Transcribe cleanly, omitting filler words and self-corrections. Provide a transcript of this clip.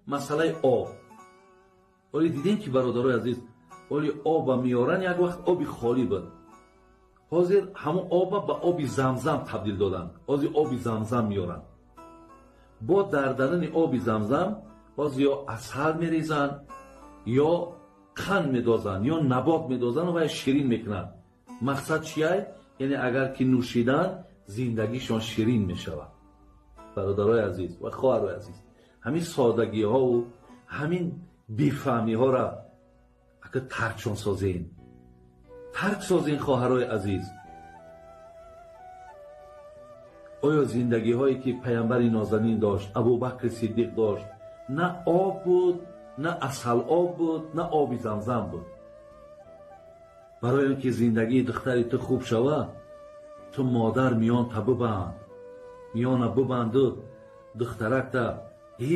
مسئله آب. ولی دیدین که برادرای عزیز ولی آب میارن یک وقت آبی خالی بود. حاضر همون آب به آب زمزم تبدیل دادن. از آب زمزم میارن. با دردن آب زمزم باز یا عسل میریزن یا قند میدازن یا نبات میدازن و شیرین میکنن. مقصد چیه؟ یعنی اگر که نوشیدن زندگیشان شیرین میشود. برادرای عزیز و خواهرای عزیز، همین سادگی ها و همین بیفهمی ها را اگر ترک سازین خواهرای عزیز. آیا زندگی هایی که پیامبر نازنین داشت، ابوبکر صدیق داشت، نه آب بود، نه عسل آب بود، نه آب زمزم بود. برای اینکه زندگی دختری تو خوب شود، تو مادر میان تا ببند، میان ببند و دخترک تا